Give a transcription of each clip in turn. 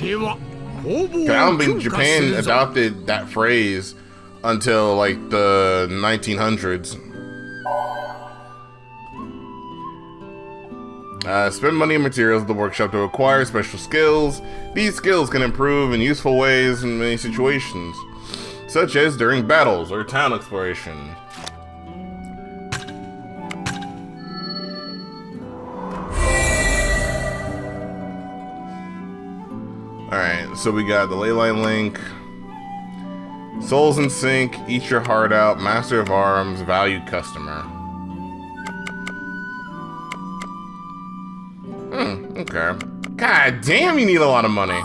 don't think Japan adopted that phrase until like the 1900s. Spend money and materials at the workshop to acquire special skills. These skills can improve in useful ways in many situations, such as during battles or town exploration. Alright, so we got the Leyline Link, Souls in Sync, Eat Your Heart Out, Master of Arms, Valued Customer. Okay. God damn, you need a lot of money.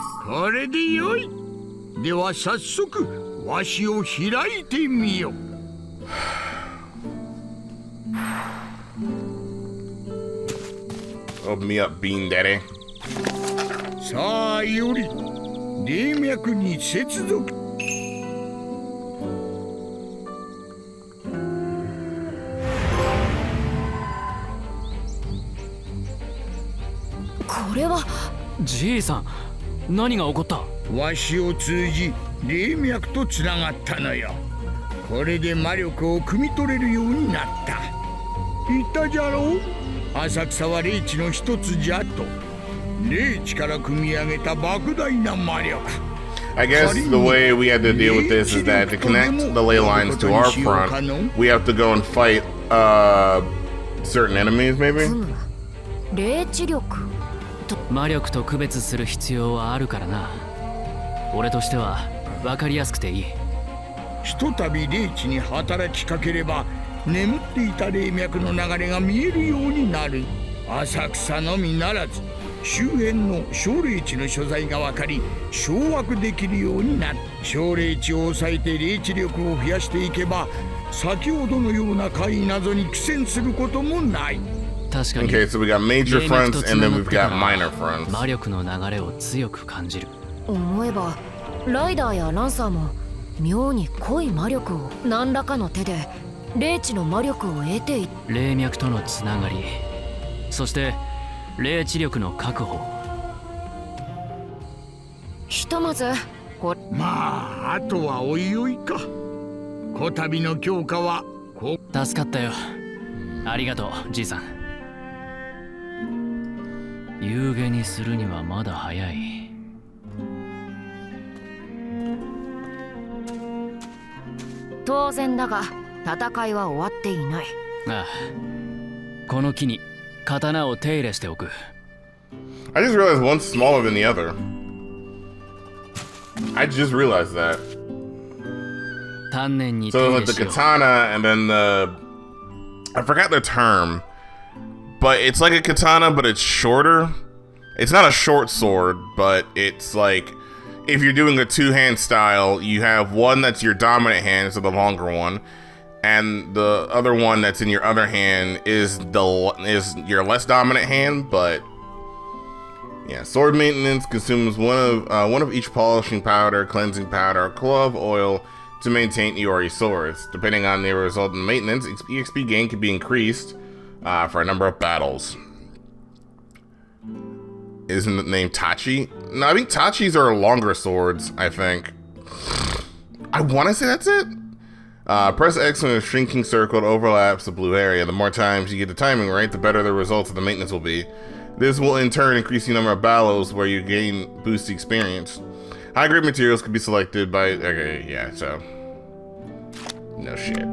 Open me up, Bean Daddy. G さん、何が起こった？わしを通じ霊脈とつながったのよ。これで魔力を汲み取れるようになった。言ったじゃろう、浅草は霊地の一つじゃと。霊地から組み上げた莫大な魔力。I guess the way we had to deal with this is that to connect the ley lines to our front, we have to go and fight certain enemies, maybe? 霊知力。魔力と区別する必要はあるからな。俺としては分かりやすくていい。ひとたび霊地に働きかければ眠っていた霊脈の流れが見えるようになる。浅草のみならず周辺の小霊地の所在が分かり掌握できるようになる。小霊地を抑えて霊地力を増やしていけば先ほどのような怪異謎に苦戦することもない。Okay, so we got major fronts and then we've got minor fronts. 魔力の流れを強く感じる。思えばライダーやランサーも妙に濃い魔力を何らかの手で霊地の魔力を得ている。霊脈とのつながり、そして霊知力の確保。ひとまずまああとはおいおいか。こたびの強化は助かったよ。ありがとう、じいさん。有限にするにはまだ早い。当然だが戦いは終わっていない。ああ、この機に刀を手入れしておく。I just realized one's smaller than the other. I just realized that. So like the katana and then I forgot the term, but it's like a katana, but it's shorter. It's not a short sword, but it's like if you're doing a two-hand style, you have one that's your dominant hand, so the longer one, and the other one that's in your other hand is your less dominant hand. But yeah, sword maintenance consumes one of each polishing powder, cleansing powder, or clove oil to maintain Iori swords. Depending on the result in maintenance, EXP gain can be increased for a number of battles. Isn't it named Tachi? No, I think Tachis are longer swords, I think. I want to say that's it. Press X when a shrinking circle overlaps the blue area. The more times you get the timing right, the better the results of the maintenance will be. This will in turn increase the number of battles where you gain boost experience. High grade materials can be selected by... Okay, yeah, so... No shit.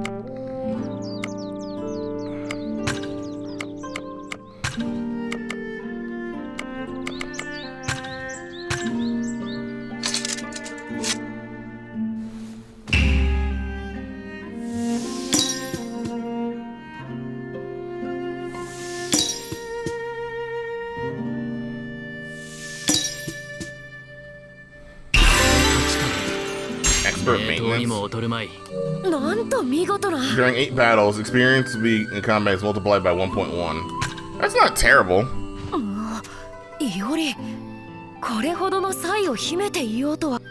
During 8 battles, experience will be in combat is multiplied by 1.1. That's not terrible. いおり、これほどの才を秘めていようとは。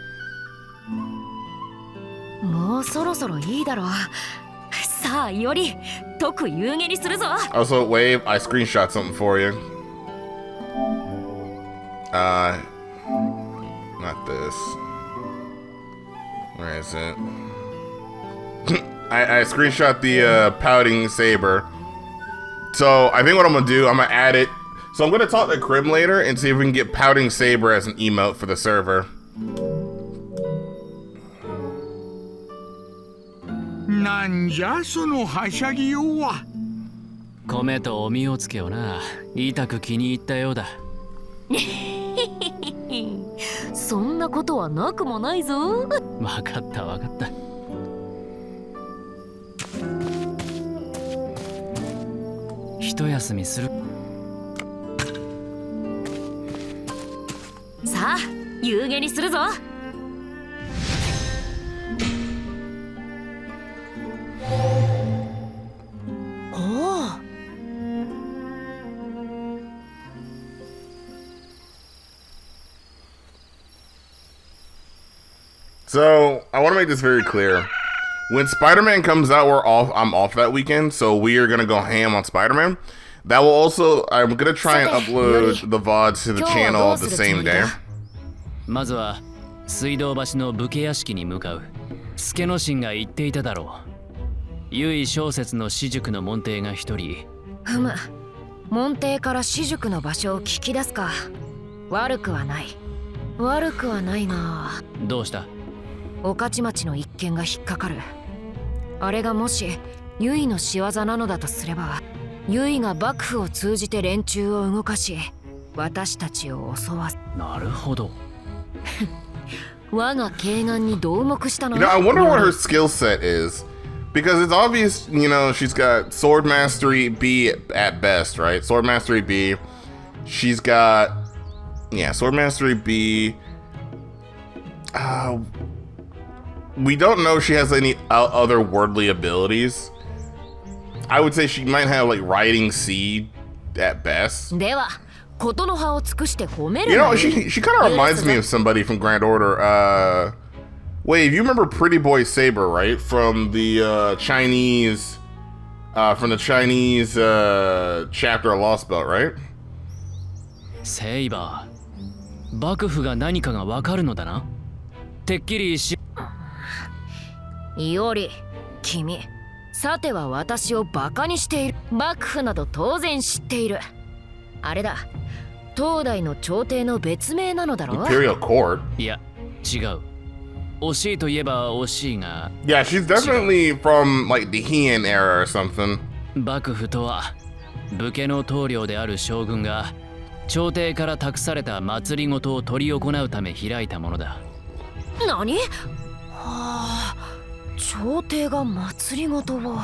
もうそろそろいいだろう。さあ、いおり、特有限にするぞ。Also, Wave, I screenshot something for you. Not this. Where is it? I screenshot the pouting saber. So I think what I'm gonna do, I'm gonna add it. So I'm gonna talk to Crim later and see if we can get pouting saber as an emote for the server. なんじゃそのはしゃぎようは。米とおみをつけをな、痛く気に入ったようだ。そんなことはなくもないぞ。わかったわかった。一休みする。さあ、夕げにするぞ。おお。So I want to make this very clear. When Spider-Man comes out, I'm off that weekend, so we are gonna go ham on Spider-Man. That will also, I'm gonna try and upload the VODs to the channel the same day. まずは水道橋の武家屋敷に向かう。助之進が言っていただろう。由小説の私塾の門弟が一人。ふむ、門弟から私塾の場所を聞き出すか。悪くはない。悪くはないが。どうした？御徒町の一件が引っかかる。あれがもしユイの仕業なのだとすれば、ユイが幕府を通じて連中を動かし、私たちを襲わす。なるほど。我が慶願に同目したの。You know, I wonder what her skill set is. Because it's obvious, you know, she's got Sword Mastery B at best, right? Sword Mastery B. She's got, yeah, Sword Mastery B. We don't know if she has any other wordly abilities. I would say she might have like Riding Seed at best. では、ことの葉を尽くして褒める。You know, she kind of reminds me of somebody from Grand Order. Wait, you remember Pretty Boy Saber, right? From the Chinese chapter of Lost Belt, right? セイバー、幕府が何かがわかるのだな。てっきりし。いおり、君、さては私をバカにしている。幕府など当然知っている。あれだ、東大の朝廷の別名なのだろう。Imperial Court? いや、違う。惜しいといえば惜しいが。Yeah, she's definitely from like the Heian era or something. 幕府とは武家の棟梁である将軍が朝廷から託された祭りごとを執り行うため開いたものだ。何？はあ、朝廷が祭りごとを。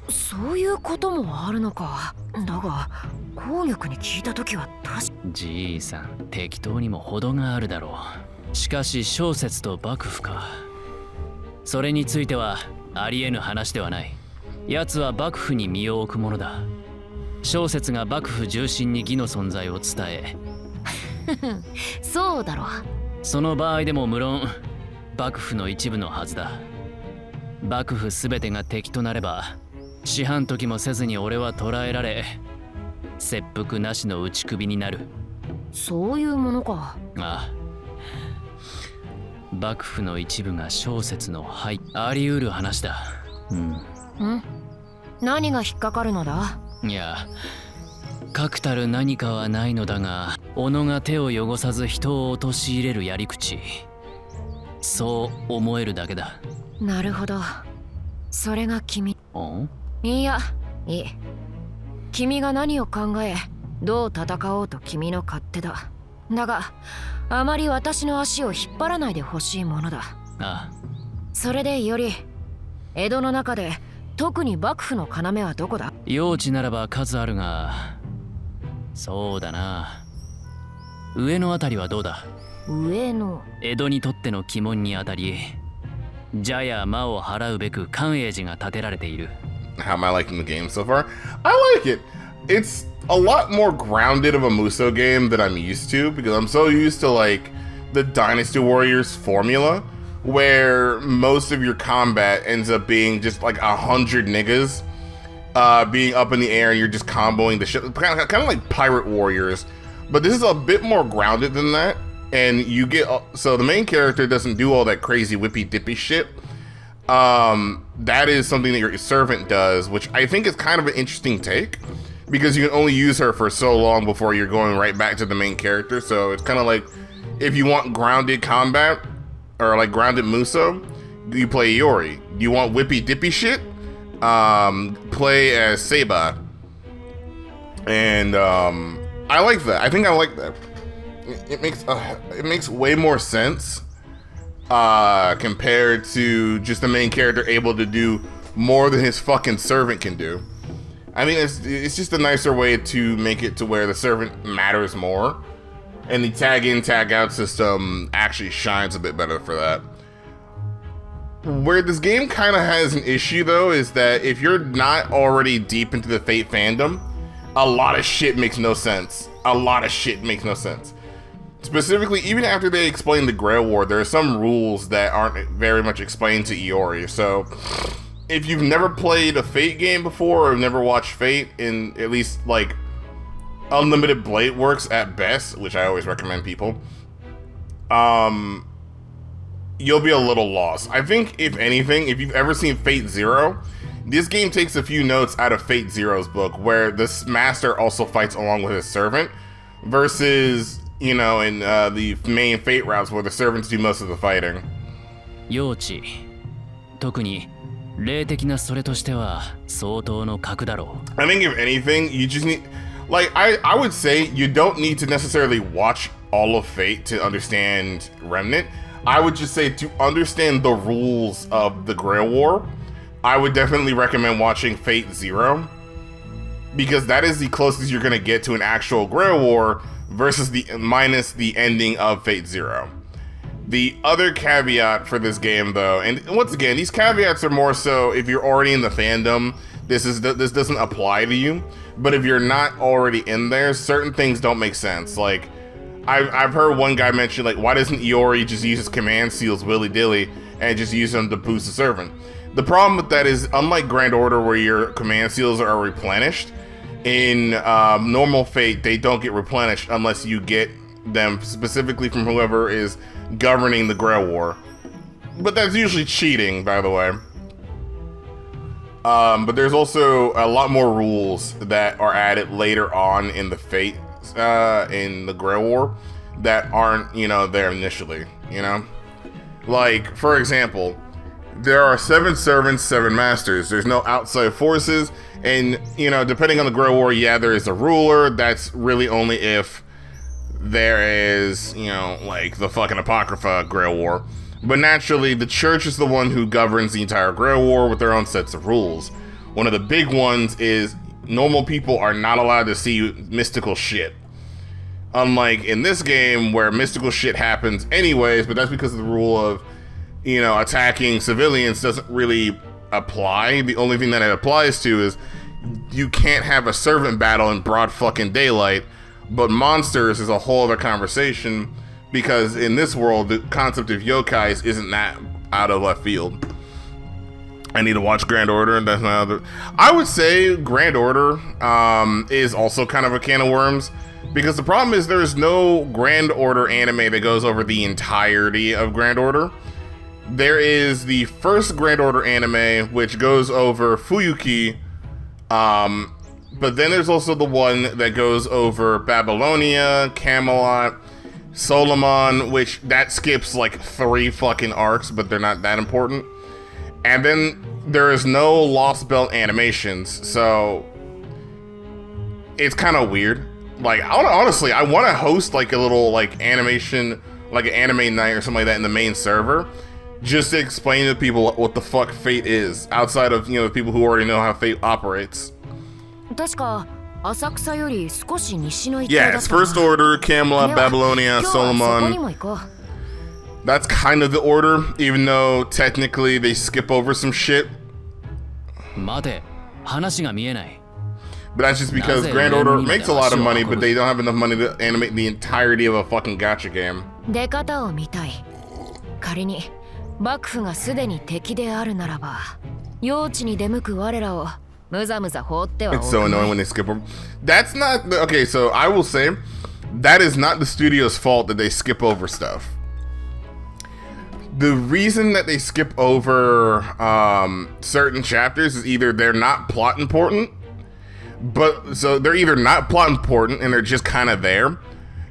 そういうこともあるのか。だが紅玉に聞いた時は確か。じいさん、適当にも程があるだろう。しかし小説と幕府か。それについてはありえぬ話ではない。奴は幕府に身を置くものだ。小説が幕府重臣に義の存在を伝え。そうだろう。その場合でも無論幕府の一部のはずだ。幕府すべてが敵となれば四半時もせずに俺は捕らえられ、切腹なしの打ち首になる。そういうものか。ああ、幕府の一部が小説のはい、あり得る話だ。何が引っかかるのだ？いや、確たる何かはないのだが、己が手を汚さず人を陥れるやり口、そう思えるだけだ。なるほど。それが君。ん？いや、いい。君が何を考え、どう戦おうと君の勝手だ。だが、あまり私の足を引っ張らないでほしいものだ。ああ。それでより、江戸の中で特に幕府の要はどこだ？用地ならば数あるが、そうだな。上のあたりはどうだ？上の。江戸にとっての鬼門にあたり、邪や魔を払うべく寛永寺が建てられている。How am I liking the game so far? I like it. It's a lot more grounded of a Muso game than I'm used to, because I'm so used to like the Dynasty Warriors formula, where most of your combat ends up being just like 100 niggas being up in the air and you're just comboing the shit, kind of like Pirate Warriors. But this is a bit more grounded than that. and you get so the main character doesn't do all that crazy whippy dippy shit. That is something that your servant does, which I think is kind of an interesting take, because you can only use her for so long before you're going right back to the main character. So it's kind of like if you want grounded combat or like grounded Muso, you play Iori. You want whippy dippy shit, play as Seba. And I like that. I think I like that. It makes way more sense compared to just the main character able to do more than his fucking servant can do. I mean, it's just a nicer way to make it to where the servant matters more, and the tag in, tag out system actually shines a bit better for that. Where this game kind of has an issue, though, is that if you're not already deep into the Fate fandom, a lot of shit makes no sense. A lot of shit makes no sense. Specifically, even after they explain the Grail War, there are some rules that aren't very much explained to Iori. So, if you've never played a Fate game before, or never watched Fate, in at least, like, Unlimited Blade Works at best, which I always recommend people, you'll be a little lost. I think, if anything, if you've ever seen Fate Zero, this game takes a few notes out of Fate Zero's book, where this master also fights along with his servant, versus, you know, in the main Fate routes where the servants do most of the fighting. 幼稚。特に霊的なそれとしては相当の格だろう。 I think if anything, you just need, like, I would say you don't need to necessarily watch all of Fate to understand Remnant. I would just say to understand the rules of the Grail War, I would definitely recommend watching Fate Zero, because that is the closest you're gonna get to an actual Grail War versus minus the ending of Fate Zero. The other caveat for this game, though, and once again, these caveats are more so if you're already in the fandom, this doesn't apply to you. But if you're not already in there, certain things don't make sense. Like, I've heard one guy mention, like, why doesn't Iori just use his command seals willy-dilly and just use them to boost the servant? The problem with that is, unlike Grand Order where your command seals are replenished, in normal Fate, they don't get replenished unless you get them specifically from whoever is governing the Grail War. But that's usually cheating, by the way. But there's also a lot more rules that are added later on in the Fate, in the Grail War, that aren't, you know, there initially, you know? Like, for example, there are 7 servants, 7 masters. There's no outside forces, and, you know, depending on the Grail War, yeah, there is a ruler. That's really only if there is, you know, like the fucking Apocrypha Grail War. But naturally, the church is the one who governs the entire Grail War with their own sets of rules. One of the big ones is normal people are not allowed to see mystical shit. Unlike in this game, where mystical shit happens anyways, but that's because of the rule of, you know, attacking civilians doesn't really apply. The only thing that it applies to is you can't have a servant battle in broad fucking daylight, but monsters is a whole other conversation, because in this world, the concept of yokais isn't that out of left field. I need to watch Grand Order, and that's my other... I would say Grand Order is also kind of a can of worms, because the problem is there's no Grand Order anime that goes over the entirety of Grand Order. There is the first Grand Order anime, which goes over Fuyuki, but then there's also the one that goes over Babylonia, Camelot, Solomon, which that skips like 3 fucking arcs, but they're not that important. And then there is no Lost Belt animations, so it's kind of weird. Like, honestly, I want to host like a little like animation, like an anime night or something like that in the main server, just to explain to people what the fuck Fate is, outside of, you know, the people who already know how Fate operates. 確か浅草より少し西の一帯 Yeah, だ it's ったな。 First Order, Camelot, では Babylonia, 今日はそこに Solomon. も行こう。 That's kind of the order, even though technically they skip over some shit. 待て、話が見えない。 But that's just because Grand Order makes a lot of money, but they don't have enough money to animate the entirety of a fucking gacha game. 出方を見たい。仮に幕府がすでに敵であるならば、用地に出向く我らをむざむざ放ってはお It's く so まい。 annoying when they skip over. That's not... Okay, so I will say, that is not the studio's fault that they skip over stuff. The reason that they skip over certain chapters is either they're not plot important, so they're either not plot important and they're just kind of there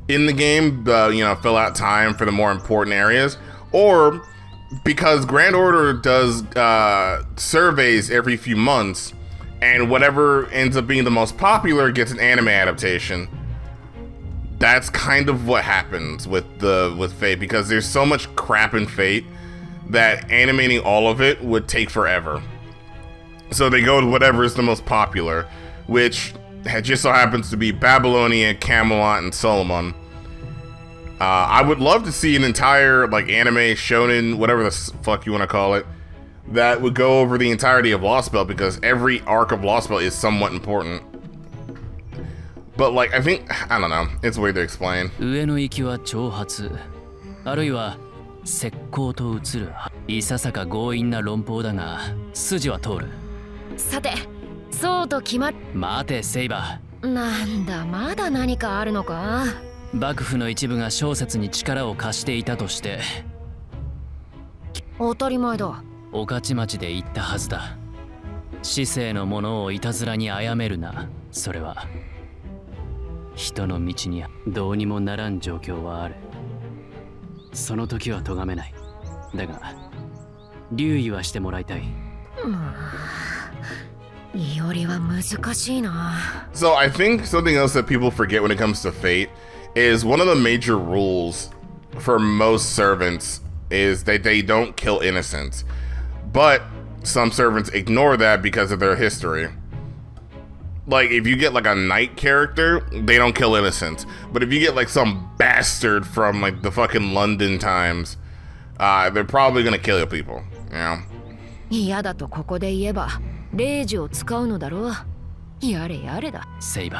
in the game, fill out time for the more important areas, or because Grand Order does surveys every few months, and whatever ends up being the most popular gets an anime adaptation. That's kind of what happens with Fate, because there's so much crap in Fate that animating all of it would take forever. So they go to whatever is the most popular, which just so happens to be Babylonia, Camelot, and Solomon. I would love to see an entire anime shonen, whatever the fuck you want to call it, that would go over the entirety of Lost Belt, because every arc of Lost Belt is somewhat important. But I don't know, it's weird to explain. 上の行きは挑発、あるいは石膏と映る。いささか強引な論法だが、筋は通る。さて、そうと決まる。待て、セイバー。なんだ、まだ何かあるのか。幕府の一部が小説に力を貸していたとして。当たり前だ。御徒町で言ったはずだ。市政の者をいたずらに殺めるな。それは。人の道にどうにもならん状況はある。その時は咎めない。だが留意はしてもらいたい。いおりは難しいな。 So I think something else that people forget when it comes to Fate is one of the major rules for most servants is that they don't kill innocents. But some servants ignore that because of their history. If you get a knight character, they don't kill innocents. But if you get some bastard from the fucking London times, they're probably gonna kill people, you know? 嫌だとここで言えば、霊樹を使うのだろう。やれやれだ。セイバ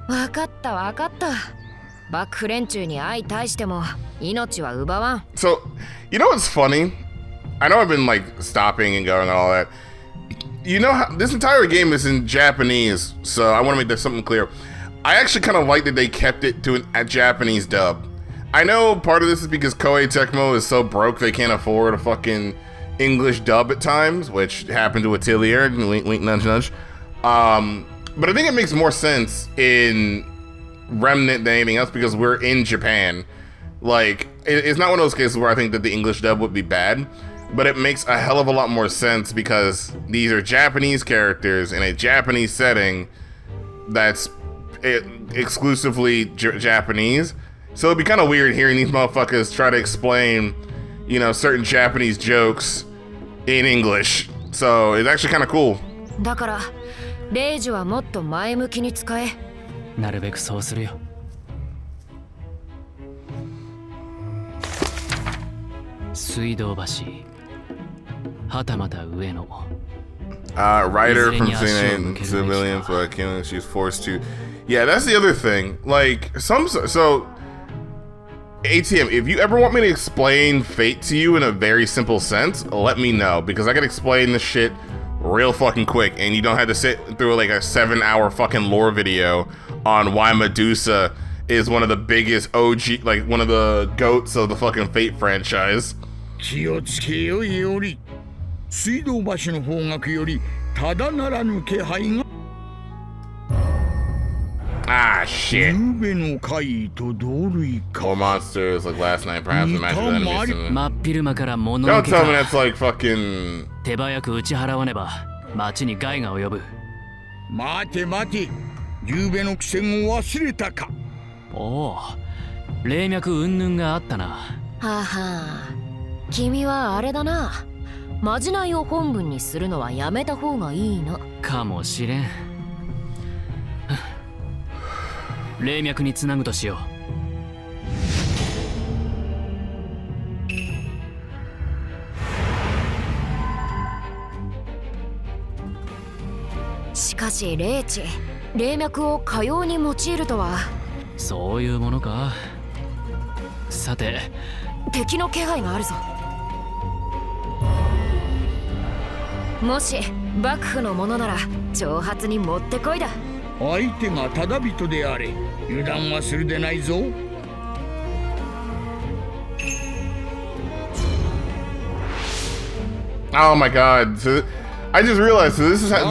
ー。わかったわかった。幕府連中に相対しても命は奪わん。So, you know what's funny? I know I've been stopping and going and all that. You know how this entire game is in Japanese, so I want to make something clear. I actually kind of like that they kept it to a Japanese dub. I know part of this is because Koei Tecmo is so broke they can't afford a fucking English dub at times, which happened to Atelier, wink wink nudge nudge. But I think it makes more sense in Remnant than anything else because we're in Japan. It's not one of those cases where I think that the English dub would be bad. But it makes a hell of a lot more sense because these are Japanese characters in a Japanese setting that's exclusively Japanese. So it'd be kind of weird hearing these motherfuckers try to explain, certain Japanese jokes in English. So it's actually kind of cool. だから、霊樹はもっと前向きに使え。なるべくそうするよ。水道橋。はたまた上野。Writer from civilians, but she's forced to. Yeah, that's the other thing. So ATM, if you ever want me to explain Fate to you in a very simple sense, let me know because I can explain this shit real fucking quick, and you don't have to sit through a 7-hour fucking lore video on why Medusa is one of the biggest OG, one of the goats of the fucking Fate franchise. 気をつけよいおり。水道橋の方角よりただならぬ気配が。Ah, shit. ゆうべの怪異と同類か。More monsters like last night, perhaps the magical enemies. 真っ昼間から物 Don't のけか。 tell me that's fucking. 手早く打ち払わねば町に害が及ぶ。待て待て、ゆうべの苦戦を忘れたか。おお、霊脈云々があったな。はは、君はあれだな。まじないを本文にするのはやめた方がいいな。かもしれん。霊脈につなぐとしよう。しかし霊地、霊脈をかように用いるとは。そういうものか。さて、敵の気配があるぞ。もし幕府のものなら挑発にもってこいだ。相手がただ人であれ、油断はするでないぞ。Oh my god. So, I just realized, so this is how...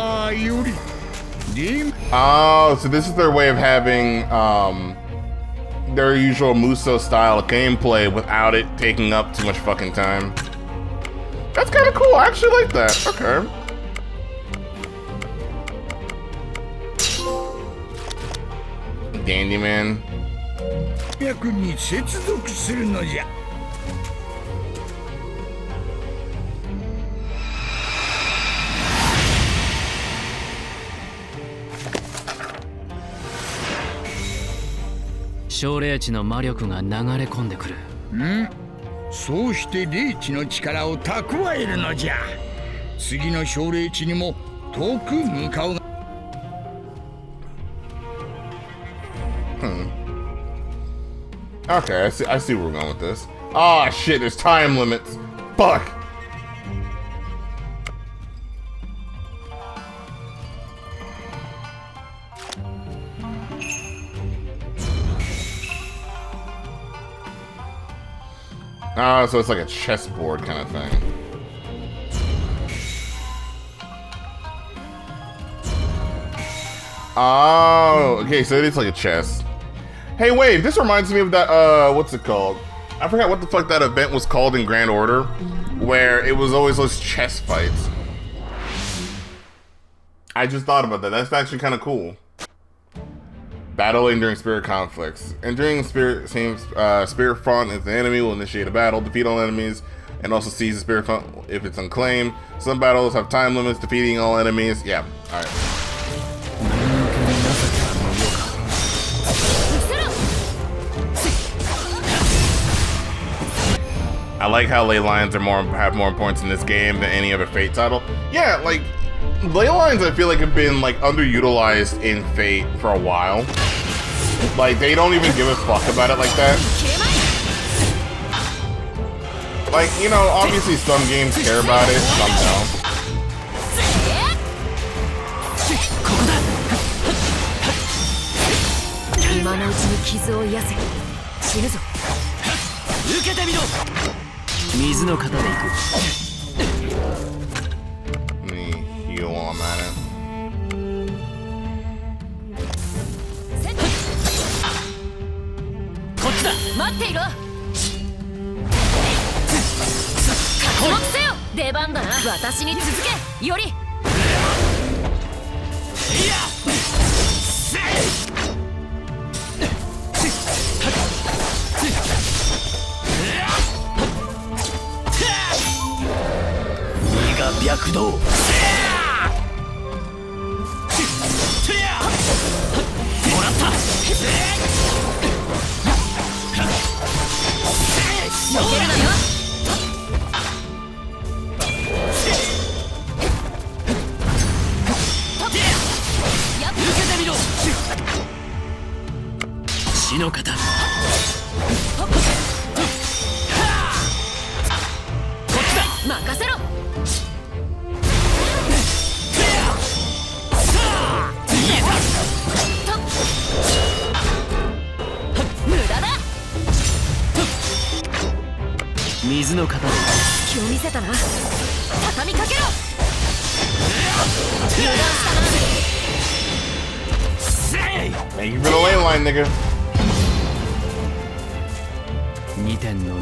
Oh, so this is their way of having their usual Muso style gameplay without it taking up too much fucking time. That's kind of cool. I actually like that. Okay. Dandy man. 脈に接続するのじゃ。奨励地の魔力が流れ込んでくる。そうして霊地の力を蓄えるのじゃ。次の奨励地にも遠く向かう。Okay, I see where we're going with this. Ah, shit, there's time limits. Fuck. Ah, so it's like a chessboard kind of thing. Oh, okay, so it's like a chess. Hey, wait, this reminds me of that, what's it called? I forgot what the fuck that event was called in Grand Order, where it was always those chess fights. I just thought about that. That's actually kind of cool. Battling during spirit conflicts. Entering spirit font if the enemy will initiate a battle, defeat all enemies, and also seize the spirit font if it's unclaimed. Some battles have time limits, defeating all enemies. Yeah, alright. I like how ley lines have more points in this game than any other Fate title. Yeah, like ley lines I feel like have been like underutilized in Fate for a while. Like they don't even give a fuck about it like that. Like, you know, obviously some games care about it, some don't. Me heal while I'm at it. Thank you for the ley line, nigga. 2点の道、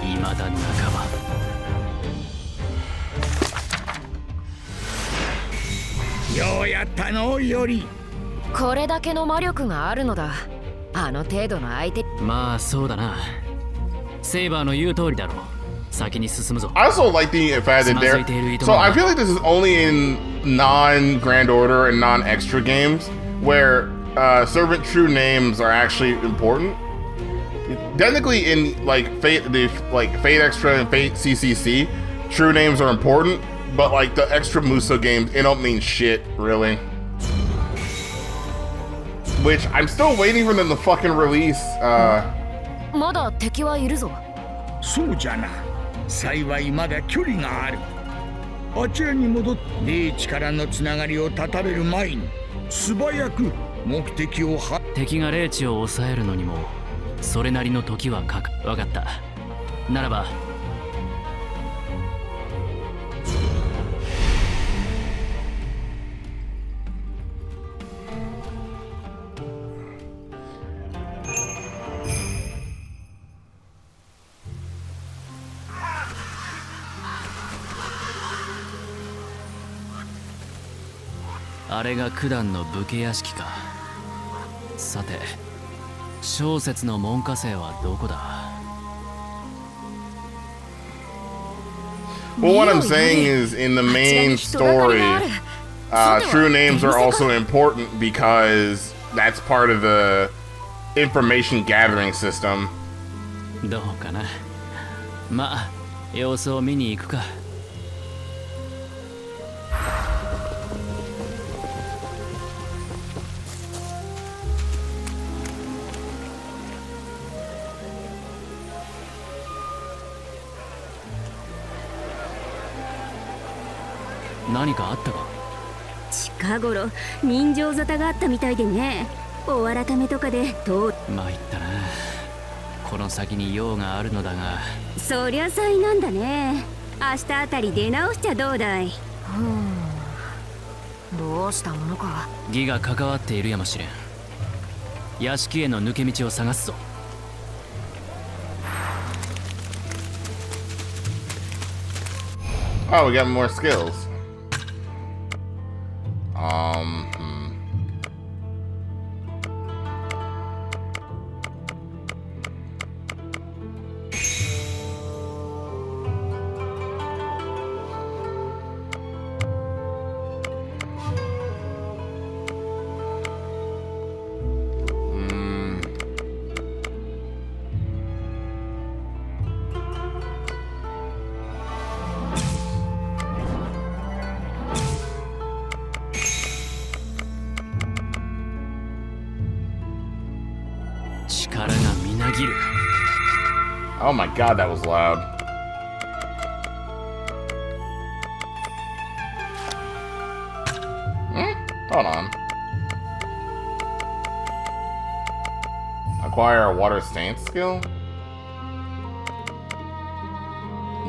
未だ半ば。ようやったのより。これだけの魔力があるのだ。あの程度の相手。まあそうだな。セイバーの言う通りだろう。先に進むぞ。I also like the fact that there. So I feel like this is only in non-Grand Order and non-extra games where servant true names are actually important. Technically, in like Fate Extra and Fate CCC, true names are important, but like the extra Muso games, it don't mean shit really. Which I'm still waiting for them to fucking release. まだ敵はいるぞ。そうじゃな。幸いまだ距離がある。あちらに戻って霊地からのつながりを断たれる前に素早く目的を敵が霊地を抑えるのにもそれなりの時はかか分かった。ならばあれが九段の武家屋敷か。さて小説の門下生はどこだ。 Well, what I'm saying is, in the main story, true names are also important because that's part of the information gathering system. どうかな。まあ様子を見に行くか。何かあったか。近頃人情沙汰があったみたいでね。お改めとかで参ったな。この先に用があるのだが。そりゃ災難だね。明日あたり出直しちゃどうだい。どうしたものか。義が関わっているやもしれん。屋敷への抜け道を探すぞ。Oh, we got more skills. Oh my god, that was loud. Hold on. Acquire a water stance skill?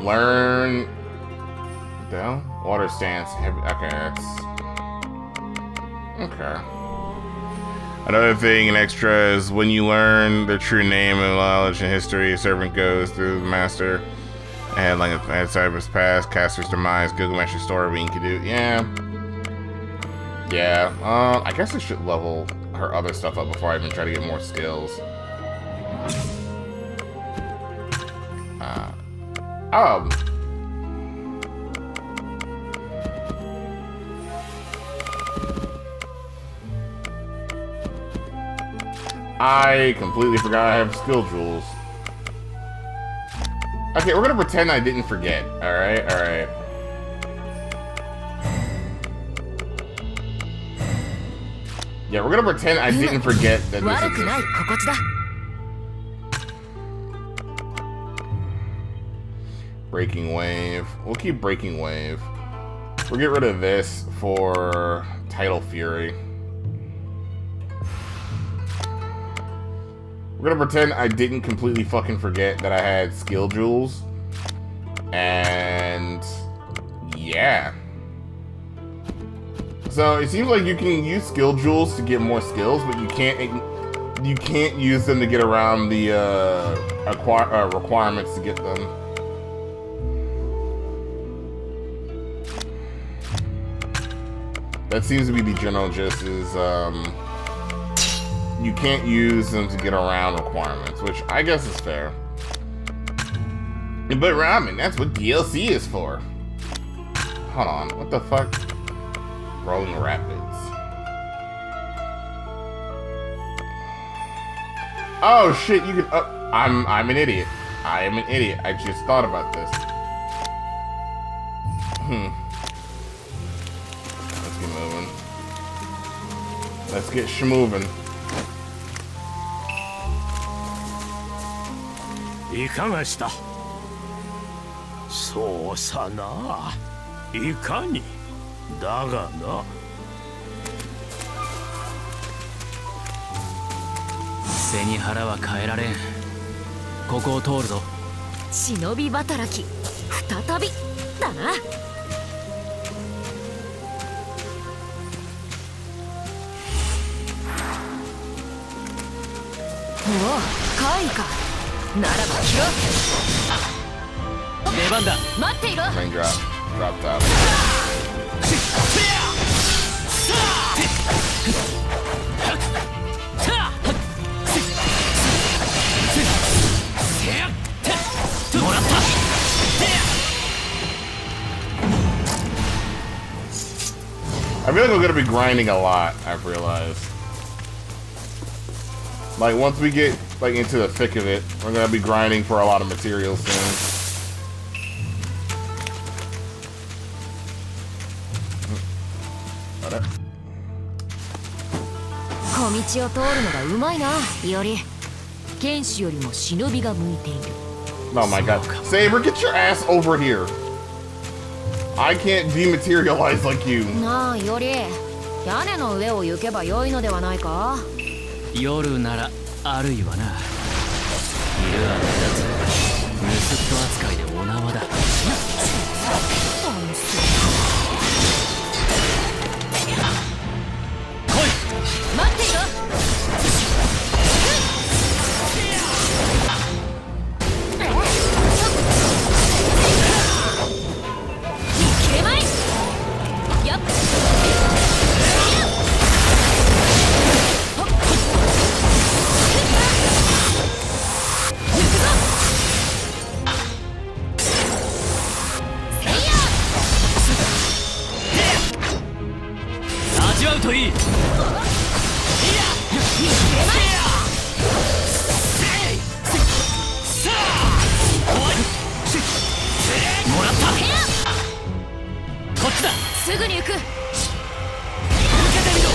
Learn... the hell? Water stance. Okay, that's... Okay. Another thing, an extra, is when you learn the true name and knowledge and history, a servant goes through the master and like a cyber's past, caster's demise, Gilgamesh's story, we can do. Yeah. I guess I should level her other stuff up before I even try to get more skills. I completely forgot I have skill jewels. Okay, we're gonna pretend I didn't forget. Alright. Yeah, we're gonna pretend I didn't forget that this exists. Breaking Wave. We'll keep Breaking Wave. We'll get rid of this for Tidal Fury. We're gonna pretend I didn't completely fucking forget that I had skill jewels. And yeah. So it seems like you can use skill jewels to get more skills, but you can't use them to get around the requirements to get them. That seems to be the general gist, is you can't use them to get around requirements, which I guess is fair. But ramen, that's what DLC is for. Hold on, what the fuck? Rolling Rapids. Oh shit, you can. I'm an idiot. I am an idiot. I just thought about this. Let's get moving. Let's get schmoving. いかがした。そうさな。いかに。だがな。背に腹は変えられん。ここを通るぞ。忍び働き再びだな。おお、怪異か。ならば切ろう。出番だ。待っていろ。 Rain drop. Drop top. もらった。 I feel like we're gonna be grinding a lot, I've realized. Like, once we get, like, into the thick of it, we're gonna be grinding for a lot of materials soon. What? 小道を通るのがうまいな、いおり。剣士よりも忍びが向いている。 Oh my god. Saber, get your ass over here. I can't dematerialize like you. なあ、いおり。屋根の上を行けばよいのではないか。夜ならあるいはな。昼は目立つ。盗人扱いでお縄だ。待っていろ。切れまい。やっ。味わうといい。 もらった。こっちだ。すぐに行く。受けてみろ。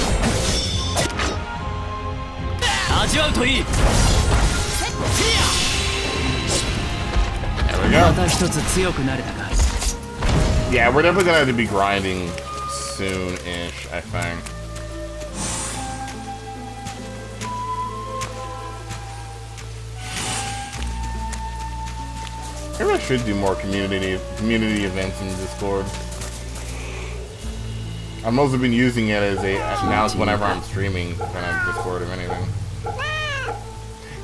味わうといい。 There we ま go. た一つ強くなれたか。 Yeah, we're definitely gonna have to be grinding soon-ish, I think. Maybe I should do more community events in Discord. I've mostly been using it as a announce whenever I'm streaming kind of Discord or anything.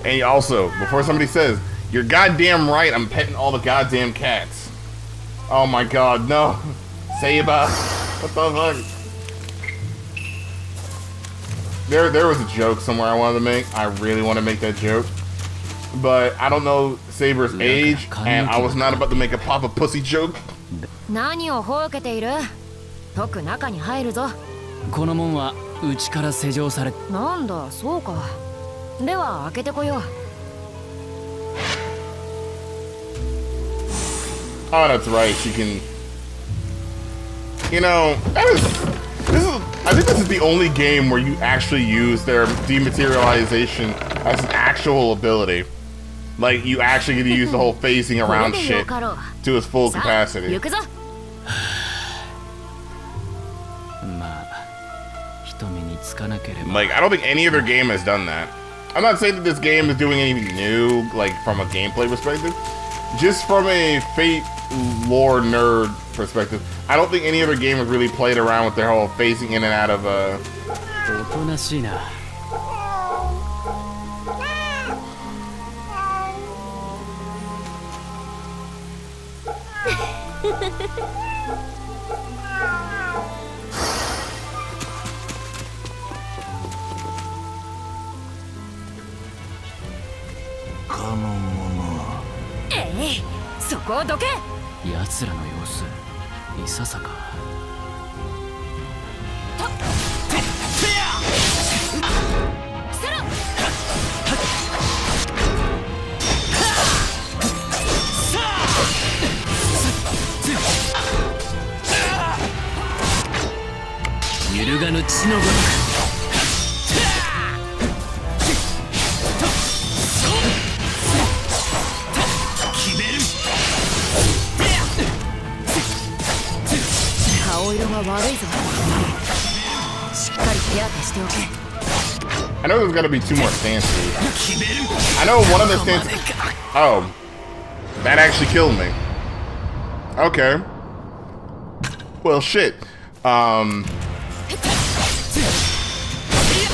And also, before somebody says, you're goddamn right, I'm petting all the goddamn cats. Oh my god, no. Saba. What the fuck? There was a joke somewhere I wanted to make. I really want to make that joke. But I don't know Saber's age, and I was not about to make a Papa Pussy joke. 何をほうけている？特中に入るぞ。この門は内から施錠され。なんだ、そうか。では開けてこよう。 Oh, that's right. She can. You know, I think this is the only game where you actually use their dematerialization as an actual ability. Like, you actually get to use the whole phasing around shit to its full capacity. 行くぞ。まあ、人目につかなければ。 Like, I don't think any other game has done that. I'm not saying that this game is doing anything new, like, from a gameplay perspective. Just from a Fate lore nerd perspective, I don't think any other game has really played around with their whole phasing in and out of, おとなしいな。 そこをどけ。奴らの様子いささか。揺るがぬ血のごとく。 顔色が悪いぞ。しっかり手当てしておけ。I know there's gotta be 2 more stances. I know one of the stances. Oh, that actually killed me. Okay. Well, shit.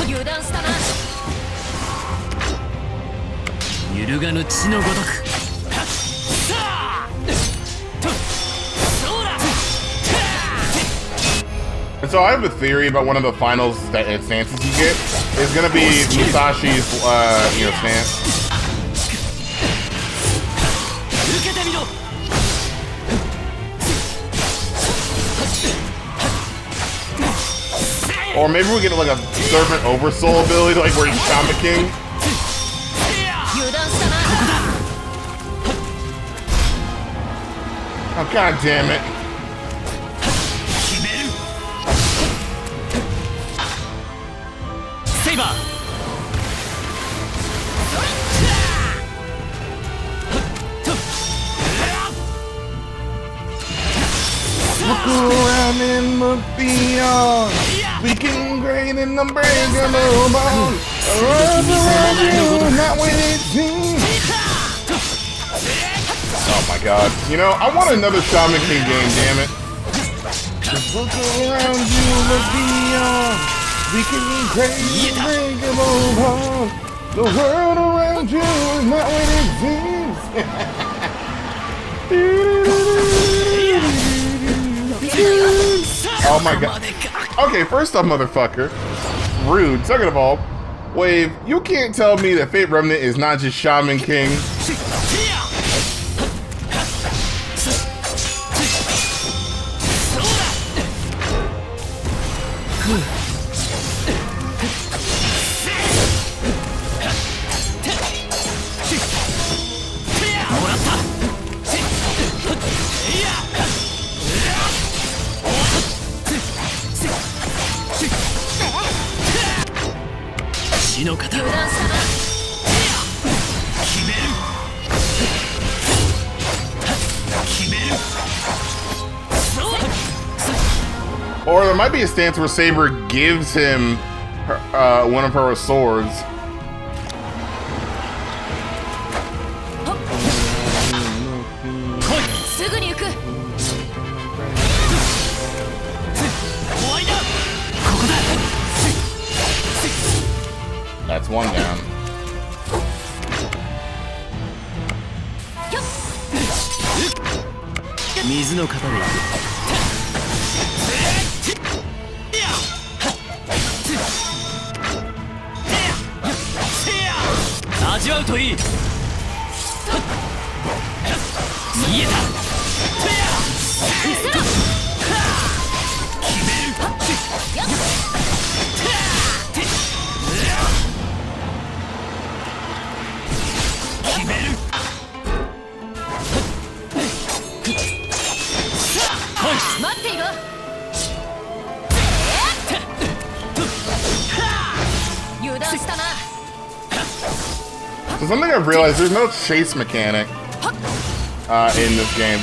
油断したな。揺るがぬ血のごとく。 And so I have a theory about one of the final stances you get. It's gonna be Musashi's, stance. Or maybe we get like a Serpent Oversoul ability, like where he's Shaman King. Oh, god damn it. Saber! Look around and look beyond. We can grade in the break of the bone. Not when it seems. Oh my god. You know, I want another Shaman King game, damn it. Just look around you, look beyond. We can grade in the break of the bone. The world around you is not what it seems. Oh my god. Okay, first off, motherfucker. Rude. Second of all, Wave, you can't tell me that Fate Remnant is not just Shaman King. Or there might be a stance where Saber gives him her, one of her swords. That's one down. So something I've realized, there's no chase mechanic in this game.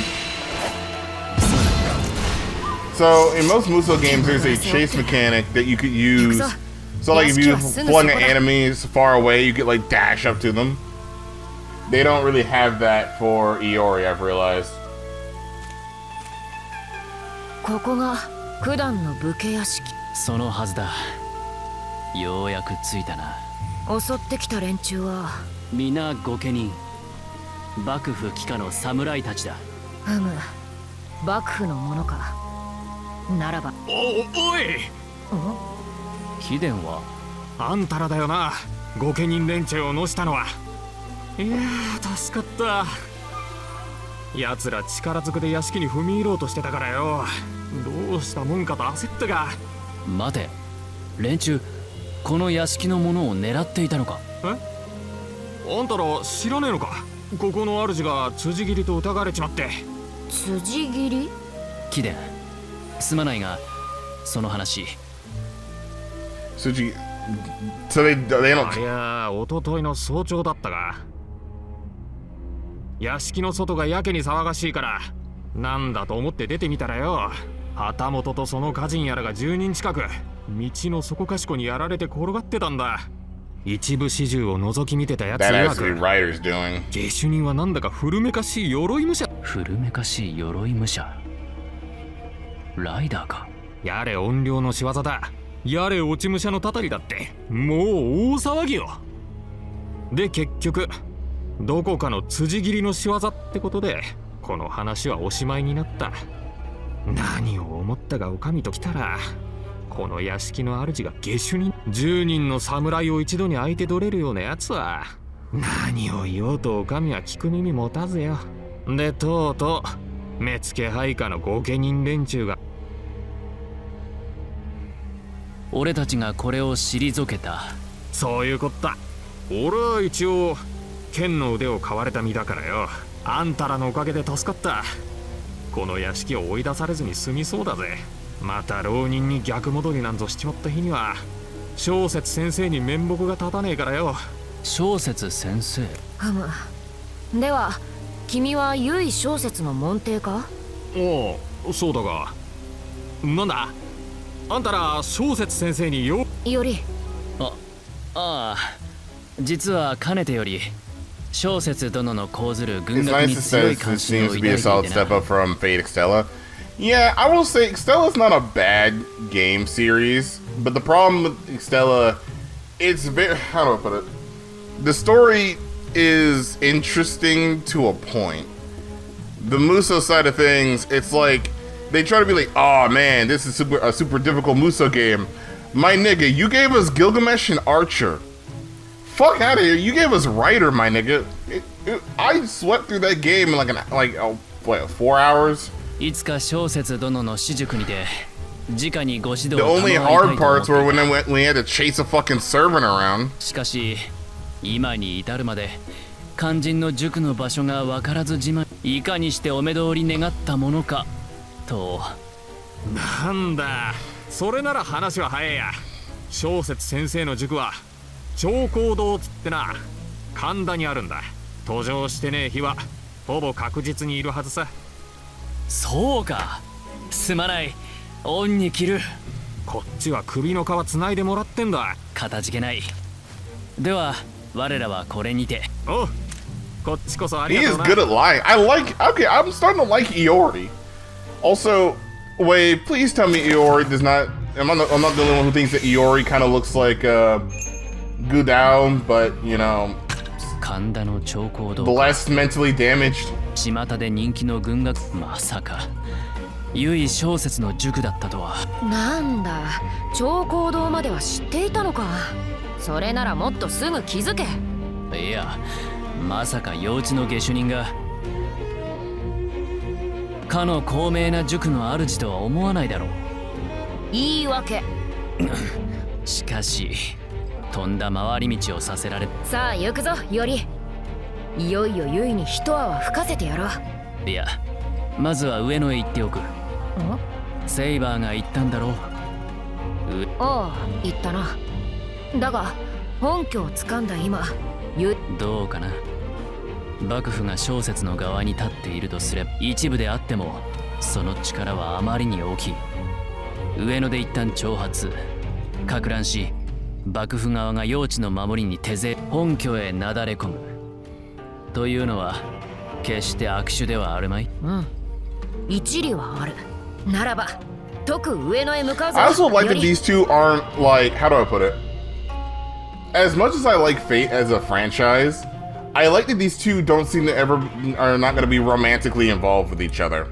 So in most Musou games, there's a chase mechanic that you could use. So like if you flung at enemies far away, you could like dash up to them. They don't really have that for Iori, I've realized. ここが九段の武家屋敷。そのはずだ。ようやく着いたな。襲ってきた連中は皆御家人。幕府帰化の侍たちだ。幕府のものか。ならば。おい。貴殿はあんたらだよな。御家人連中を乗したのは。いやー、助かった。奴ら力ずくで屋敷に踏み入ろうとしてたからよ。どうしたもんかと焦ったが。待て、連中この屋敷のものを狙っていたのか。あんたら知らねえのか。ここの主が辻斬りと疑われちまって。辻斬り？貴殿、すまないがその話。So they don't. ありゃあ、一昨日の早朝だったが。屋敷の外がやけに騒がしいからなんだと思って出てみたらよ、旗本とその家人やらが10人近く道のそこかしこにやられて転がってたんだ。一部始終を覗き見てたやつ That 曰 has to be く writers doing. 下手人はなんだか古めかしい鎧武者。古めかしい鎧武者。ライダーか。やれ怨霊の仕業だ、やれ落ち武者のたたりだって、もう大騒ぎよ。で結局どこかの辻斬りの仕業ってことでこの話はおしまいになった。何を思ったがお上ときたら、この屋敷の主が下手人、10人の侍を一度に相手取れるようなやつは何を言おうとお上は聞く耳持たずよ。でとうとう目付け配下の御家人連中が。俺たちがこれを退けた。そういうこった。俺は一応剣の腕を買われた身だからよ。あんたらのおかげで助かった。この屋敷を追い出されずに済みそうだぜ。また浪人に逆戻りなんぞしちまった日には小説先生に面目が立たねえからよ。小説先生。では君は唯小説の門弟か？おお、そうだが。なんだ、あんたら小説先生により。ああ、実はかねてより小説殿の講ずる軍 It's 学 nice に to 強 say い this 関心を seems 抱 to い be て a い solid て step な。 up from Fate Extella. Yeah, I will say Extella's not a bad game series, but the problem with Extella, it's very, how do I put it? The story is interesting to a point. The Muso side of things, it's like they try to be like, oh man, this is a super difficult Muso game. My nigga, you gave us Gilgamesh and Archer. Fuck out of here! You gave us Rider, my nigga. I swept through that game in like 4 hours. いつか小説殿の私塾にて直にご指導 The を only 賜りたいと思 hard って parts い were た。 when we had to chase a fucking servant around. しかし今に至るまで肝心の塾の場所が分からずじまい、いかにしてお目通り願ったものかと。なんだ、それなら話は早いや。小説先生の塾は長光堂つってな、神田にあるんだ。途上してねえ日はほぼ確実にいるはずさ。そうか、すまない、恩に着る。こっちは首の皮つないでもらってんだ。かたじけない。では我らはこれにて。おう、こっちこそあり He が is とうな。 good at lying. Okay, I'm starting to like Iori. Also, wait, please tell me Iori does not. I'm not the only one who thinks that Iori kind of looks like Gudao, but you know, 神田の長光堂。 less mentally damaged. 巷で人気の軍学、まさか唯小説の塾だったとは。なんだ、長光堂までは知っていたのか。それならもっとすぐ気づけ。いや、まさか幼稚の下手人がかの高名な塾の主とは思わないだろう。言い訳。しかしとんだ回り道をさせられ。さあ行くぞ、より。いよいよユイに一泡吹かせてやろう。いや、まずは上野へ行っておく。セイバーが言ったんだろう。ああ、言ったな。だが本拠を掴んだ今、どうかな。幕府が小説の側に立っているとすれば、一部であってもその力はあまりに大きい。上野で一旦挑発か乱し、幕府側が用地の守りに手勢、本拠へなだれ込むというのは決して悪手ではあるまい。一理はある。ならば特上野へ向かうぞ。 I also like that より。 these two aren't like, how do I put it? As much as I like Fate as a franchise, I like that these two don't seem to ever are not going to be romantically involved with each other.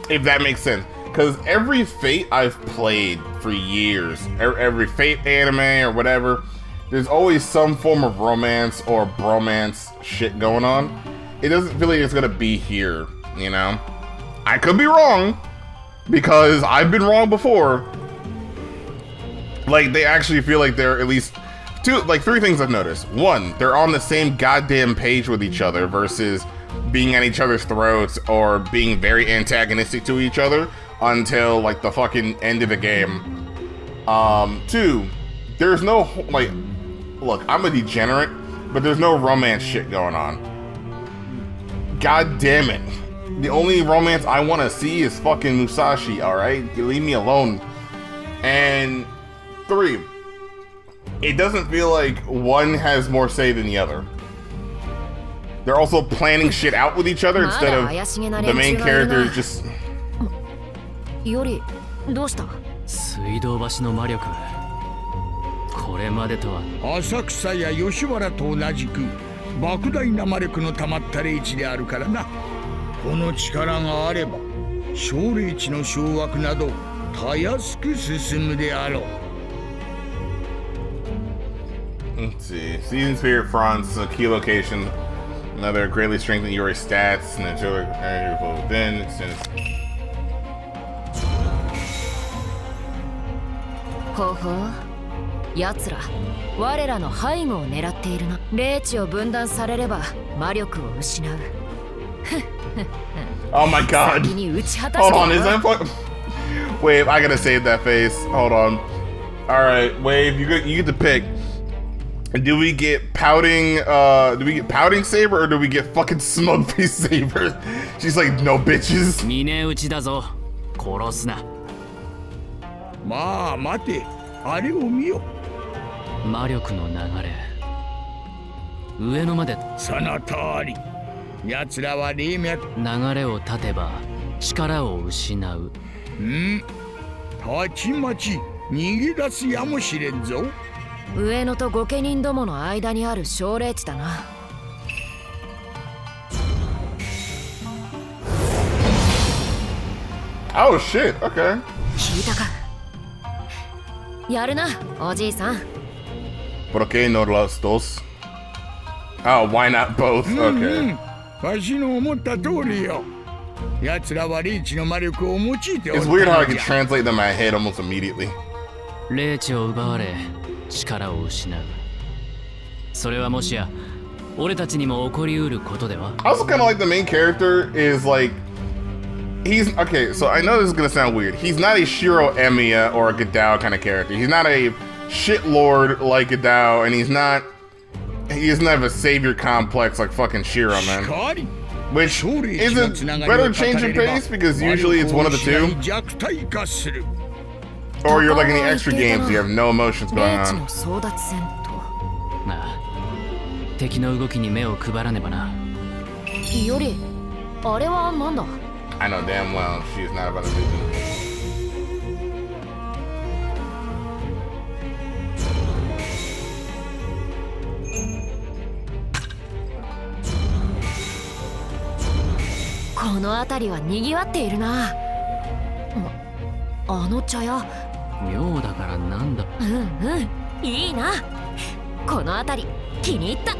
If that makes sense. Because every Fate I've played for years, every Fate anime or whatever, there's always some form of romance or bromance shit going on. It doesn't feel like it's going to be here, you know? I could be wrong, because I've been wrong before. Like, they actually feel like they're at least three things I've noticed. One, they're on the same goddamn page with each other versus being at each other's throats or being very antagonistic to each other until like the fucking end of the game. Two, there's no, like, look, I'm a degenerate, but there's no romance shit going on. God damn it. The only romance I want to see is fucking Musashi, alright? Leave me alone. And three, it doesn't feel like one has more say than the other. They're also planning shit out with each other instead of the main character just... よりどうした？水道橋の魔力、これまでとは。浅草や吉原と同じく莫大な魔力の溜まった霊地であるからな。この力があれば小霊地の掌握などたやすく進むであろう。 Let's see. Season Spirit Fronts, a key location. Another greatly strengthen your stats and until within.ほほう、奴ら我らの背後を狙っているな。霊地を分断されれば魔力を失う。Oh my god! 先に打ち果たして Hold on, is that Wave, I gotta save that face. Hold on. Alright, Wave, you get to pick. Do we get pouting Saber or do we get fucking smug face Saber? She's like, no bitches. 峰打ちだぞ。殺すな。まあ待て、あれを見よ。魔力の流れ。上野まで。その通り。奴らは霊脈。流れを断てば力を失う。たちまち逃げ出すやもしれんぞ。上野と御家人どもの間にある小霊地だな。Oh shit, okay. 聞いたか。やるな、おじいさん。Por qué no los dos? Oh, why not both? Okay. わしの思った通りよ。奴らは霊地の魔力を用いておる。 It's weird how I can translate them in my head almost immediately. 霊地を奪われ力を失う。それはもしや俺たちにも起こりうることでは。 I also kind of like the main character is like he's okay. So I know this is gonna sound weird. He's not a Shiro Emiya or a Gadao kind of character. He's not a shit lord like Gadao, and he doesn't have a savior complex like fucking Shiro, man. Which is a better change of pace because usually it's one of the two. Or you're like in the extra games, you have no emotions going 霊地 on. の争奪戦と。なあ、敵の動きに目を配らねばな。よりあれはなんだ？ I know damn well she's not about to do this. この辺りは賑わっているな。あの茶屋。妙だからなんだ。いいな。この辺り気に入った。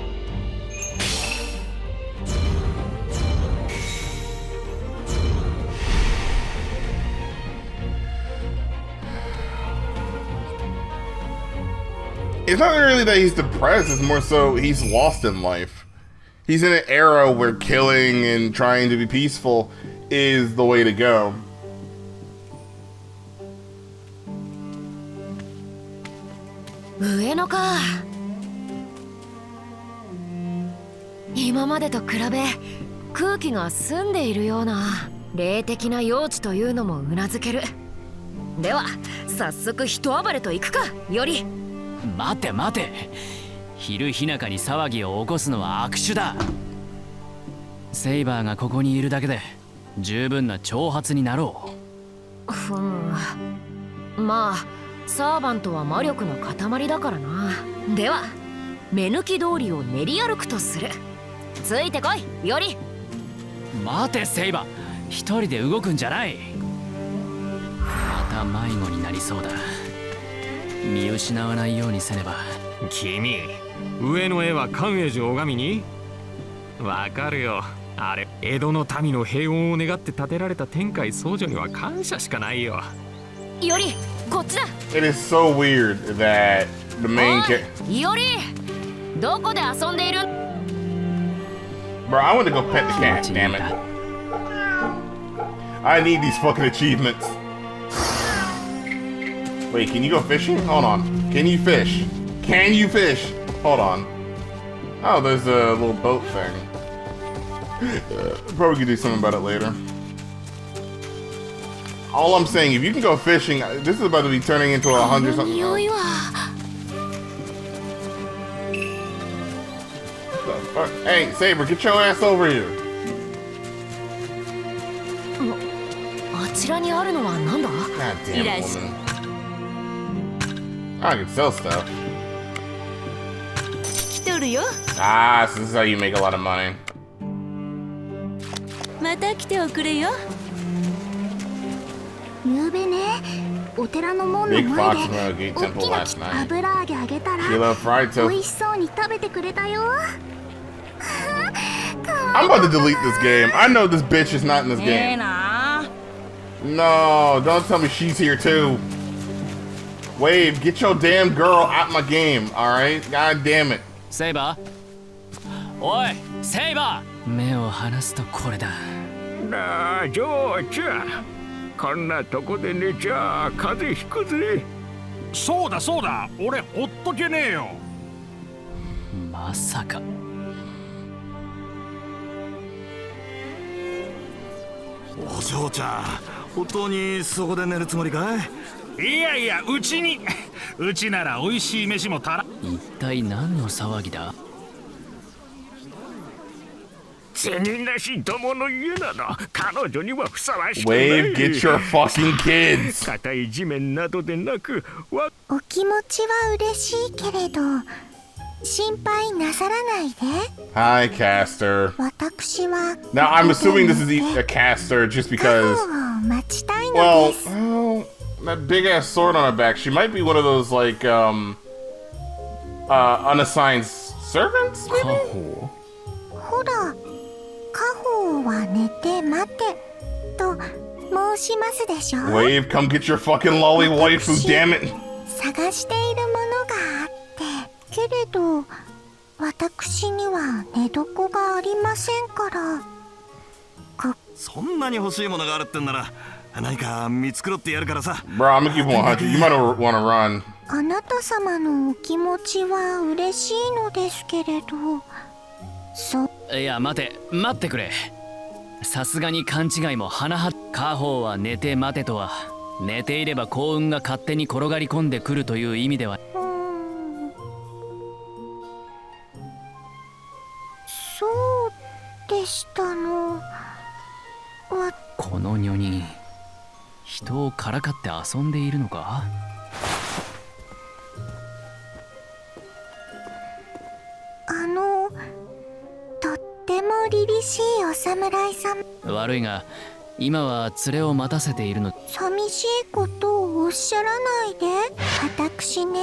It's not really that he's depressed, it's more so he's lost in life. He's in an era where killing and trying to be peaceful is the way to go. 上野か。今までと比べ空気が澄んでいるような霊的な用地というのもうなずける。では早速一暴れと行くか。より待て待て、昼日中に騒ぎを起こすのは悪手だ。セイバーがここにいるだけで十分な挑発になろう。まあサーバントは魔力の塊だからな。では目抜き通りを練り歩くとする。ついてこい、より。待てセイバー、一人で動くんじゃない。また迷子になりそうだ。見失わないようにせねば。君、上の絵は寛永寺拝みに？わかるよ。あれ、江戸の民の平穏を願って建てられた天海僧侶には感謝しかないよ。よりこっちだ。 It is so weird that the main character. よりどこで遊んでいる？ Bro, I want to go pet the cat, damn it. I need these fucking achievements. Wait, can you go fishing? Hold on. Can you fish? Can you fish? Hold on. Oh, there's a little boat thing. Probably could do something about it later. All I'm saying, if you can go fishing, this is about to be turning into 100 something. Hey, Saber, get your ass over here. あちらにあるのはなんだ？ God damn it, woman. I can sell stuff. 来とるよ。 Ah, so this is how you make a lot of money. また来ておくれよ。ゆうべね、お寺の門の Big 前 Fox で Road Gate 大 Temple きな last night. 油揚げあげたら She loved fried 美 tofu. 味しそうに食べてくれたよ。 I'm about to delete this game. I know this bitch is not in this ええ game. な。 No, don't tell me she's here too. Wave, get your damn girl out my game, alright? God damn it. セイバー、おいセイバー、目を離すとこれだ。なあ、ジョーちゃん。こんなとこで寝ちゃ風邪ひくぜ。そうだそうだ、俺ほっとけねえよ。まさか。お嬢ちゃん、本当にそこで寝るつもりかい？いやいや、うちにうちなら美味しい飯もたら。一体何の騒ぎだ？銭なし友の家など彼女にはふさわしくない。 Wave, get your fucking kids. 硬い地面などでなく、お気持ちは嬉しいけれど、心配なさらないで。 Hi, caster. 私は Now, I'm assuming this is a caster just because, 待ちたいの well, です。 that big ass sword on her back, she might be one of those, like, unassigned servants, カ maybe? ホほら、家宝は寝て待てと申しますでしょ。 Wave, come get your fucking lolly waifu, damn it. 探しているものがあってけれど、私には寝床がありませんから。そんなに欲しいものがあるってんなら、何か見繕ってやるからさ。 Bro, I'm gonna keep 100. You might want to run. あなた様のお気持ちは嬉しいのですけれど、いや待ってくれ。さすがに勘違いも甚だ。家宝は寝て待てとは、寝ていれば幸運が勝手に転がり込んでくるという意味では。そうでしたの。この女人、人をからかって遊んでいるのか？とっても凛々しいお侍さん。悪いが今は連れを待たせているの。寂しいことをおっしゃらないで。私ね、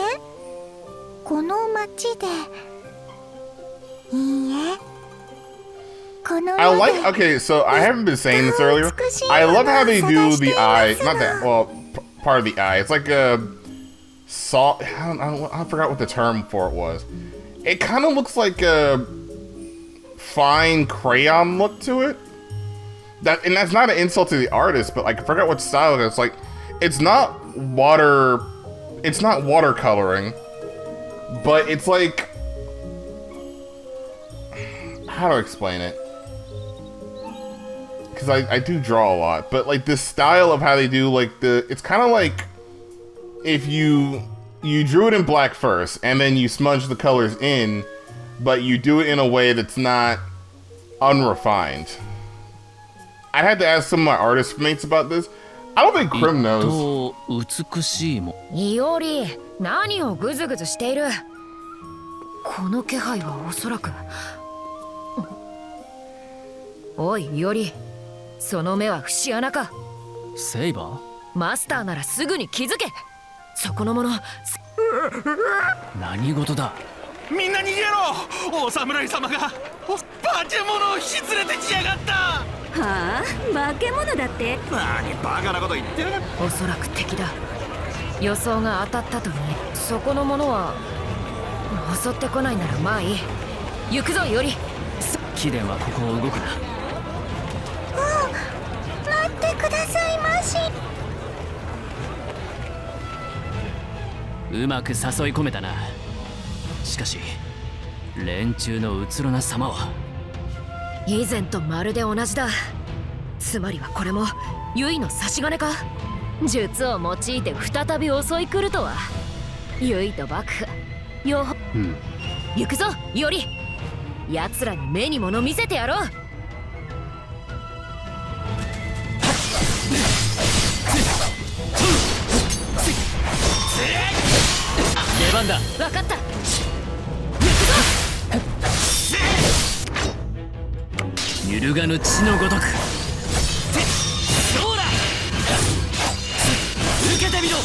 この町で、いいえ、この I like, okay, so I haven't been saying this earlier. I love how they do the eye, not that, well, part of the eye. It's like a salt, I forgot what the term for it was. It kind of looks like a fine crayon look to it. And that's not an insult to the artist, but like, I forgot what style it is. Like, it's not watercoloring, but it's like, how to explain it? Because I do draw a lot, but like this style of how they do, like it's kind of like if you drew it in black first and then you smudge the colors in, but you do it in a way that's not unrefined. I had to ask some of my artist mates about this. I don't think Krim knows. 美しいも。いおり、何をグズグズしている。この気配はおそらく。おい、いおり、その目は節穴か。セイバー？マスターならすぐに気づけ。そこのもの。何事だ？みんな逃げろ！お侍様が化け物を引き連れてきやがった。はあ、化け物だって。何バカなこと言ってる。おそらく敵だ。予想が当たったとね。そこのものは襲ってこないならまあいい。行くぞ、いおり。貴殿はここを動くな。待ってくださいまし。うまく誘い込めたな。しかし連中のうつろな様は以前とまるで同じだ。つまりはこれもユイの差し金か。術を用いて再び襲い来るとは。ユイと幕府両方、行くぞ、いおり。奴らに目に物見せてやろう。出番だ。分かった。揺るがぬ血のごとく。どうだ。受けてみろ。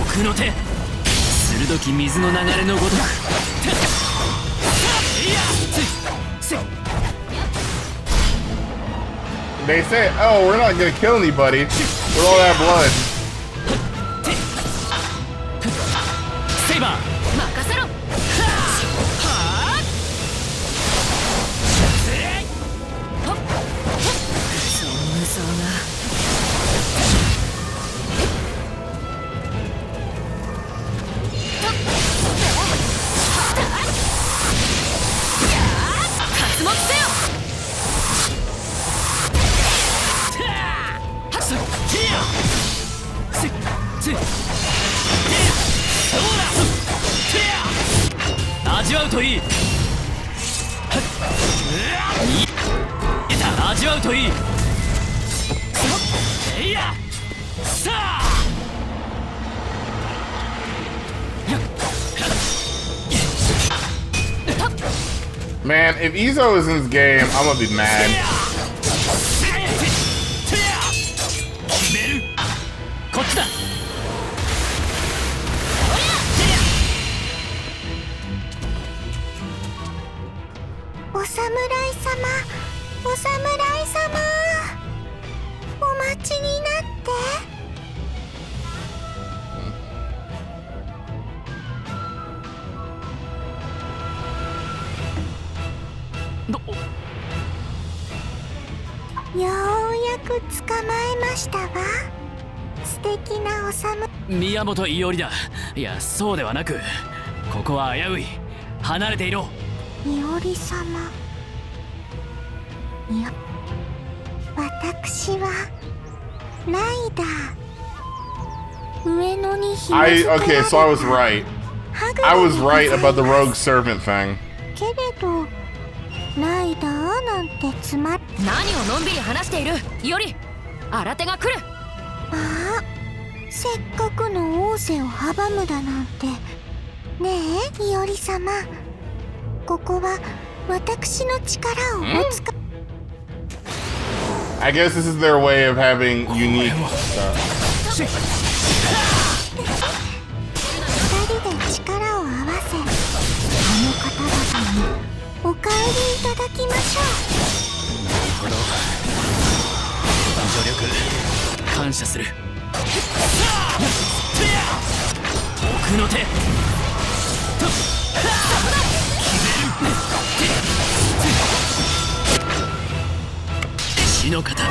奥の手。鋭き水の流れのごとく。They say, oh, we're not gonna kill anybody with all that blood. セイバー任せろ。無双が。活目せよ。味わうといい。味わうといい。いやさあ。Man, if Izo is in this game, I'm gonna be mad. 決める。こっちだ。お侍様、お侍様、お待ちになって。ようやく捕まえましたわ。素敵なお侍。宮本伊織だ。いや、そうではなく、ここは危うい。離れていろ。伊織様。いや、私はライダー。上野に秘密 Okay, so I was right. I was right about the rogue servant thing. けれど、ライダーなんてつまり。何をのんびり話している。伊織、新手が来る。ああ、せっかくの仰せを阻むだなんて。ねえ、伊織様、ここは私の力をお使い。I guess this is their way of having unique stuff. 二人で力を合わせ、あの方々にお帰りいただきましょう。なるほど。助力感謝する。奥の手。死の型。来い。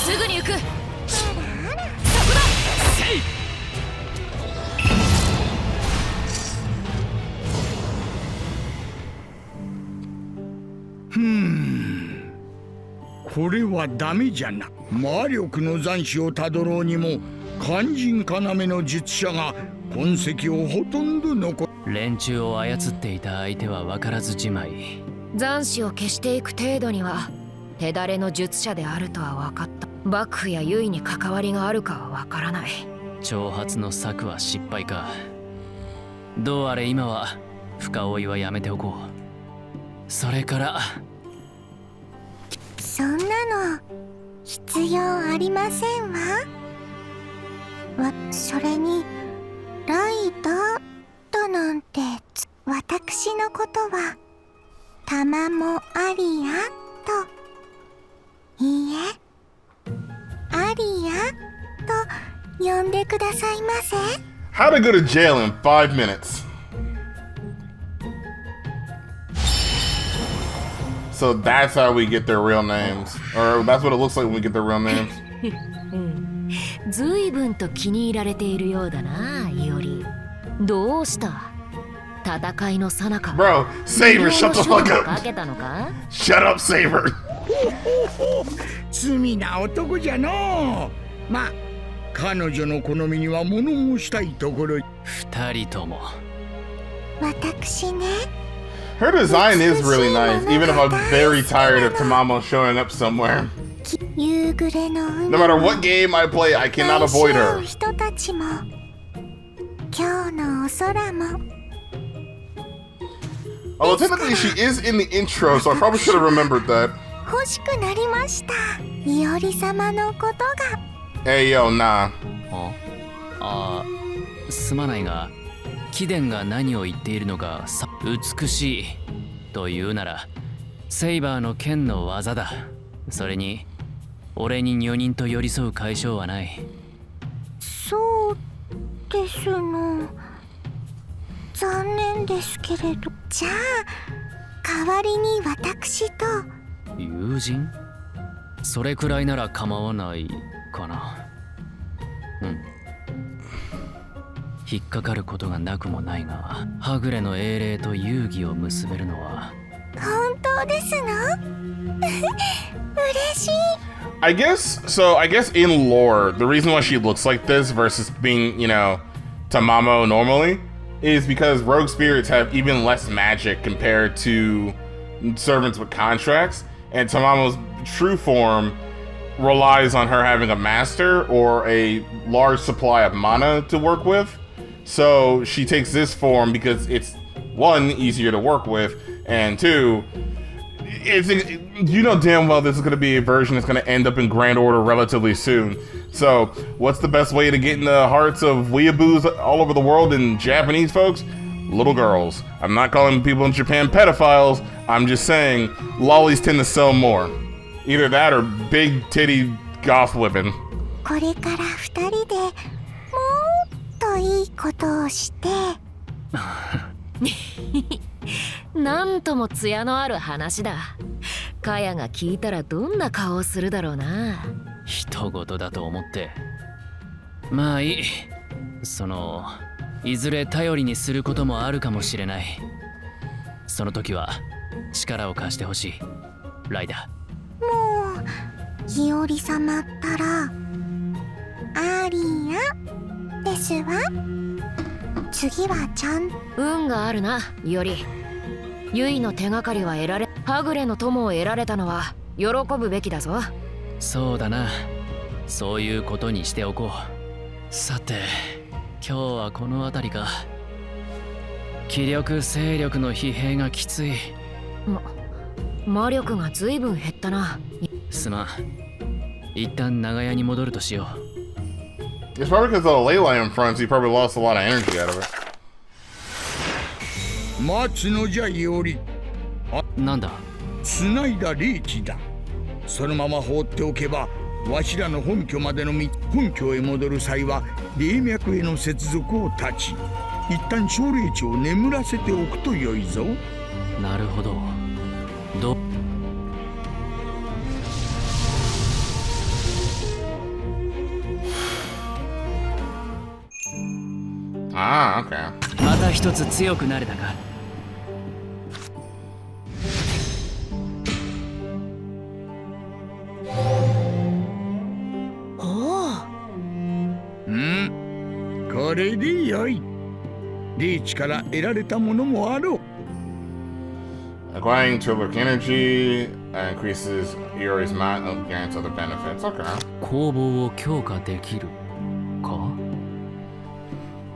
すぐに行く。そこだ。せい。これはダメじゃな。魔力の残滓をたどろうにも肝心要の術者が痕跡をほとんど残。連中を操っていた相手は分からずじまい。残滓を消していく程度には手だれの術者であるとは分かった。幕府や優位に関わりがあるかは分からない。挑発の策は失敗か。どうあれ今は深追いはやめておこう。それからそんなの必要ありませんわ。それにライダーとなんて私のことは玉もありやと、いいえ、アリアと呼んでくださいませ。 How to go to jail in 5 minutes. So that's how we get their real names. Or that's what it looks like when we get their real names. ずいぶんと気に入られているようだな、伊織。どうした？戦いの最中。Bro, Saber, shut the fuck up. かけたのか？ Shut up, Saber. 罪な男じゃのう。まあ彼女の好みには物申したいところ。二人とも。私ね。 Her design is really nice, even if I'm very tired of Tamamo showing up somewhere. 夕暮れの海 No matter what game I play, I cannot avoid her. 人たちも今日のお空も Although technically she is in the intro, so I probably should have remembered that. 欲しくなりました。いおり様のことが。 Hey yo, nah. すまないが、貴殿が何を言っているのか美しいというなら、セイバーの剣の技だ。それに俺に女人と寄り添う解消はない。そうですの。残念ですけれど。じゃあ代わりに私と。友人？それくらいなら構わないかな。うん。引っかかることがなくもないが、はぐれの英霊と遊戯を結べるのは本当ですの？嬉しい。I guess in lore, the reason why she looks like this versus being, you know, Tamamo normally is because rogue spirits have even less magic compared to servants with contracts, and Tamamo's true form relies on her having a master or a large supply of mana to work with. So she takes this form because it's, one, easier to work with, and two, you know damn well this is going to be a version that's going to end up in Grand Order relatively soon. So what's the best way to get in the hearts of weeaboos all over the world and Japanese folks? Little girls. I'm not calling people in Japan pedophiles. I'm just saying lollies tend to sell more. Either that or big titty goth women. これから二人でもっといいことをして。なんとも艶のある話だ。カヤが聞いたらどんな顔をするだろうな。人事だと思って。まあいい。いずれ頼りにすることもあるかもしれない。その時は力を貸してほしい。ライダもういおり様ったらアリアですわ。次はちゃん。運があるな、より。ユイの手がかりは得られ、はぐれの友を得られたのは喜ぶべきだぞ。そうだな。そういうことにしておこう。さて、今日はこの辺りか。気力勢力の疲弊がきつい。魔力がずいぶん減ったな。すまん。一旦長屋に戻るとしよう。It's probably because of the ley line in front, so you probably lost a lot of energy out of it. 待つのじゃいおり。なんだ？繋いだ霊気だ。そのまま放っておけば、わしらの本拠までの本拠へ戻る際は霊脈への接続を断ち、一旦小霊地を眠らせておくとよいぞ。なるほど。Ah, okay. また一つ強くなれたか。これでよい。霊地から得られたものもあろう。Acquiring Turlock energy increases Iori's mind and grants other benefits. Okay. 攻防を強化できる。